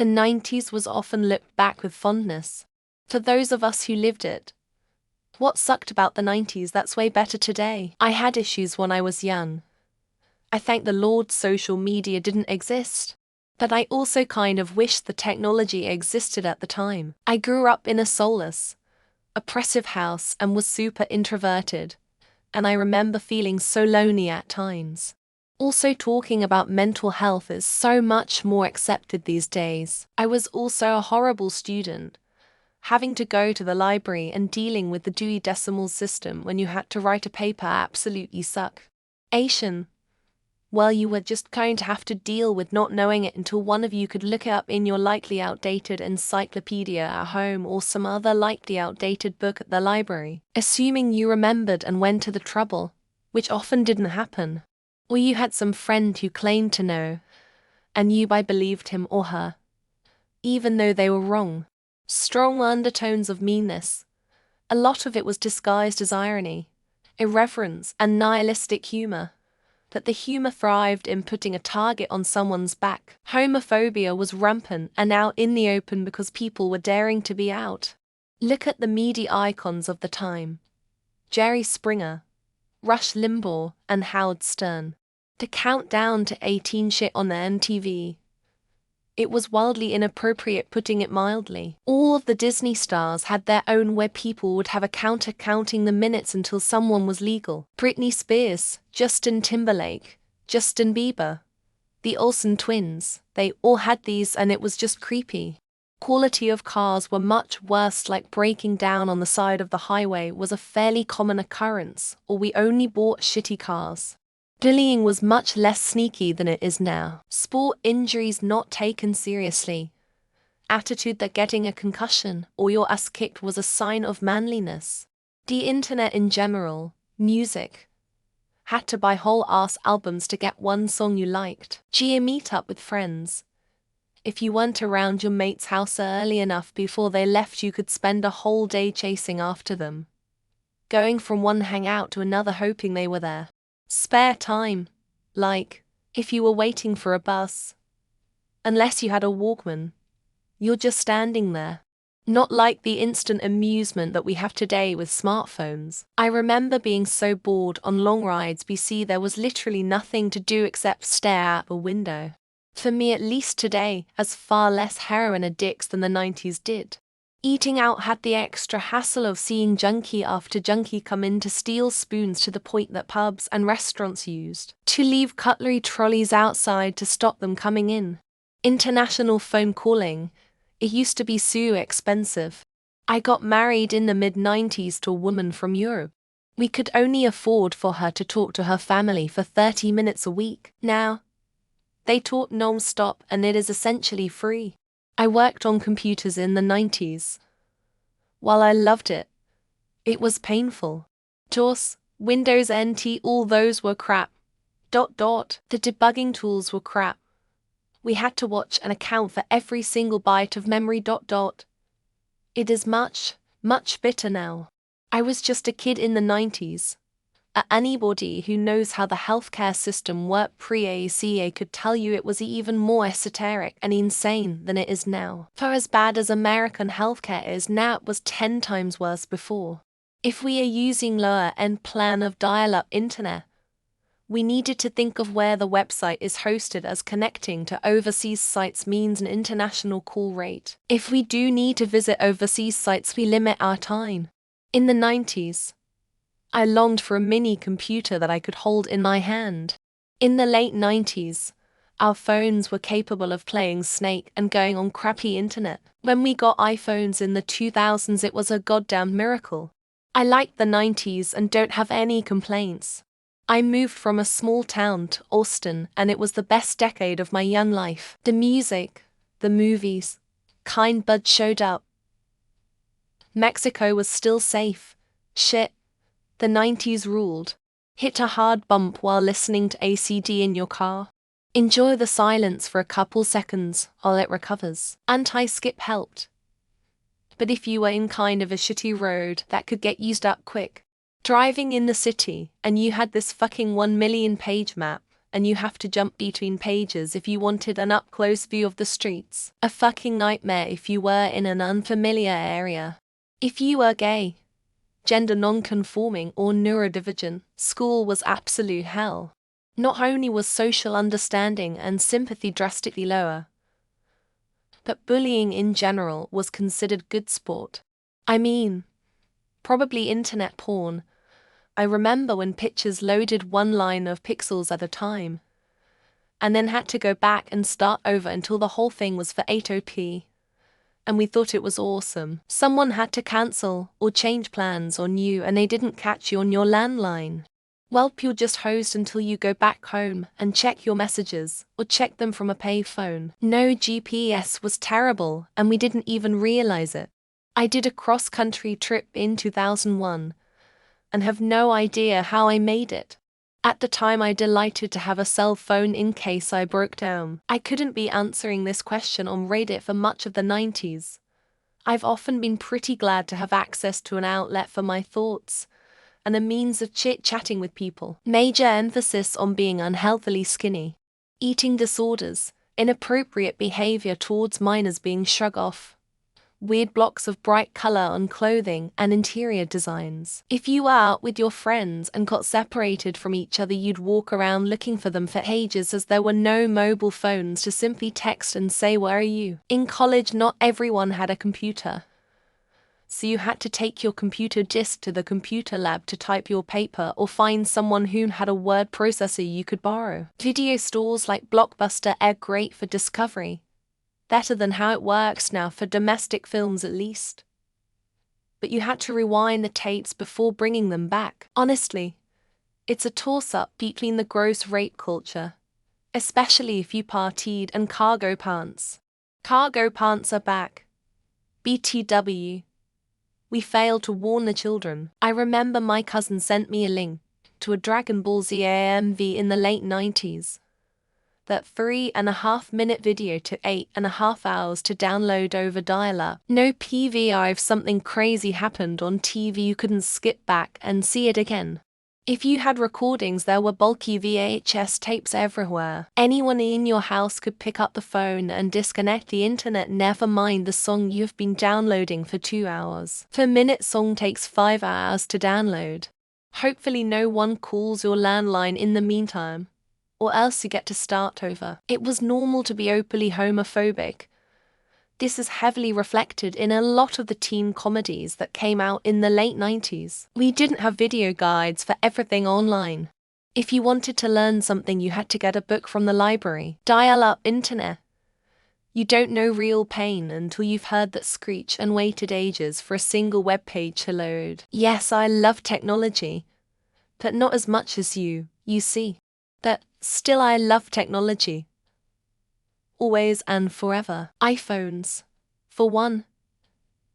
The 90s was often looked back with fondness. For those of us who lived it, what sucked about the 90s that's way better today? I had issues when I was young. I thank the Lord social media didn't exist. But I also kind of wish the technology existed at the time. I grew up in a soulless, oppressive house and was super introverted. And I remember feeling so lonely at times. Also, talking about mental health is so much more accepted these days. I was also a horrible student, having to go to the library and dealing with the Dewey Decimal System when you had to write a paper absolutely suck. Asian. Well, you were just going to have to deal with not knowing it until one of you could look it up in your likely outdated encyclopedia at home or some other likely outdated book at the library, assuming you remembered and went to the trouble, which often didn't happen. Or you had some friend who claimed to know, and you believed him or her, even though they were wrong. Strong undertones of meanness. A lot of it was disguised as irony, irreverence, and nihilistic humor. That the humor thrived in putting a target on someone's back. Homophobia was rampant and out in the open because people were daring to be out. Look at the media icons of the time. Jerry Springer, Rush Limbaugh, and Howard Stern. The countdown to 18 shit on the MTV. It was wildly inappropriate, putting it mildly. All of the Disney stars had their own where people would have a counter counting the minutes until someone was legal. Britney Spears, Justin Timberlake, Justin Bieber, the Olsen twins, they all had these and it was just creepy. Quality of cars were much worse, like breaking down on the side of the highway was a fairly common occurrence, or we only bought shitty cars. Bullying was much less sneaky than it is now. Sport injuries not taken seriously. Attitude that getting a concussion or your ass kicked was a sign of manliness. The internet in general, music. Had to buy whole ass albums to get one song you liked. Meet up with friends. If you weren't around your mate's house early enough before they left, you could spend a whole day chasing after them. Going from one hangout to another hoping they were there. Spare time, like, if you were waiting for a bus. Unless you had a Walkman, you're just standing there. Not like the instant amusement that we have today with smartphones. I remember being so bored on long rides BC there was literally nothing to do except stare out a window. For me, at least today, as far less heroin addicts than the 90s did. Eating out had the extra hassle of seeing junkie after junkie come in to steal spoons, to the point that pubs and restaurants used to leave cutlery trolleys outside to stop them coming in. International phone calling. It used to be so expensive. I got married in the mid-90s to a woman from Europe. We could only afford for her to talk to her family for 30 minutes a week. Now, they talk non-stop and it is essentially free. I worked on computers in the 90s. While I loved it, it was painful. DOS, Windows NT, all those were crap. The debugging tools were crap. We had to watch and account for every single byte of memory. It is much, much better now. I was just a kid in the 90s. Anybody who knows how the healthcare system worked pre-ACA could tell you it was even more esoteric and insane than it is now. For as bad as American healthcare is now, it was 10 times worse before. If we are using lower-end plan of dial-up internet, we needed to think of where the website is hosted, as connecting to overseas sites means an international call rate. If we do need to visit overseas sites, we limit our time. In the 90s, I longed for a mini computer that I could hold in my hand. In the late 90s, our phones were capable of playing Snake and going on crappy internet. When we got iPhones in the 2000s, it was a goddamn miracle. I liked the 90s and don't have any complaints. I moved from a small town to Austin and it was the best decade of my young life. The music, the movies, Kind Bud showed up. Mexico was still safe. Shit. The 90s ruled. Hit a hard bump while listening to ACD in your car. Enjoy the silence for a couple seconds while it recovers. Anti-skip helped. But if you were in kind of a shitty road, that could get used up quick. Driving in the city, and you had this fucking 1 million page map, and you have to jump between pages if you wanted an up-close view of the streets. A fucking nightmare if you were in an unfamiliar area. If you were gay, gender non-conforming, or neurodivergent, school was absolute hell. Not only was social understanding and sympathy drastically lower, but bullying in general was considered good sport. I mean, probably internet porn. I remember when pictures loaded one line of pixels at a time, and then had to go back and start over until the whole thing was for 800p. And we thought it was awesome. Someone had to cancel or change plans on you and they didn't catch you on your landline. Welp, you'll just host until you go back home and check your messages, or check them from a pay phone. No GPS was terrible, and we didn't even realize it. I did a cross-country trip in 2001, and have no idea how I made it. At the time I delighted to have a cell phone in case I broke down. I couldn't be answering this question on Reddit for much of the 90s. I've often been pretty glad to have access to an outlet for my thoughts, and a means of chit-chatting with people. Major emphasis on being unhealthily skinny. Eating disorders, inappropriate behavior towards minors being shrugged off. Weird blocks of bright color on clothing and interior designs. If you were out with your friends and got separated from each other, you'd walk around looking for them for ages, as there were no mobile phones to simply text and say, "Where are you?" In college, not everyone had a computer, so you had to take your computer disk to the computer lab to type your paper, or find someone who had a word processor you could borrow. Video stores like Blockbuster are great for discovery. Better than how it works now for domestic films at least. But you had to rewind the tapes before bringing them back. Honestly, it's a toss-up between the gross rape culture, especially if you partied, and cargo pants. Cargo pants are back. BTW. We failed to warn the children. I remember my cousin sent me a link to a Dragon Ball Z AMV in the late 90s. That 3.5-minute video took 8.5 hours to download over dial-up. No PVR. If something crazy happened on TV, you couldn't skip back and see it again. If you had recordings, there were bulky VHS tapes everywhere. Anyone in your house could pick up the phone and disconnect the internet, never mind the song you've been downloading for 2 hours. Per minute song takes 5 hours to download. Hopefully no one calls your landline in the meantime, or else you get to start over. It was normal to be openly homophobic. This is heavily reflected in a lot of the teen comedies that came out in the late 90s. We didn't have video guides for everything online. If you wanted to learn something, you had to get a book from the library. Dial-up internet. You don't know real pain until you've heard that screech and waited ages for a single web page to load. Yes, I love technology, but not as much as you see. But still, I love technology. Always and forever. iPhones, for one.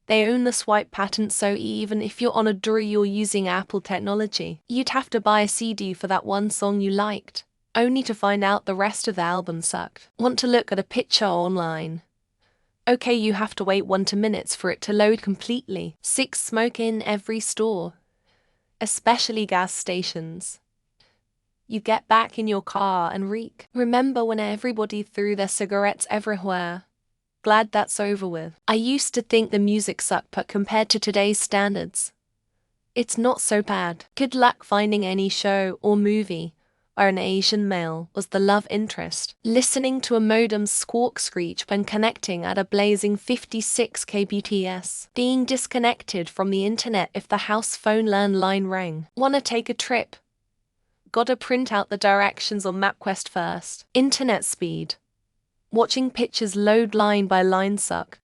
They own the swipe patent, so even if you're on a Dura, you're using Apple technology. You'd have to buy a CD for that one song you liked, only to find out the rest of the album sucked. Want to look at a picture online? Okay, you have to wait 1 to minutes for it to load completely. 6 smoke in every store, especially gas stations. You get back in your car and reek. Remember when everybody threw their cigarettes everywhere? Glad that's over with. I used to think the music sucked, but compared to today's standards, it's not so bad. Good luck finding any show or movie where an Asian male was the love interest. Listening to a modem's squawk screech when connecting at a blazing 56 kbps. Being disconnected from the internet if the house phone landline rang. Wanna take a trip? Gotta print out the directions on MapQuest first. Internet speed. Watching pictures load line by line suck.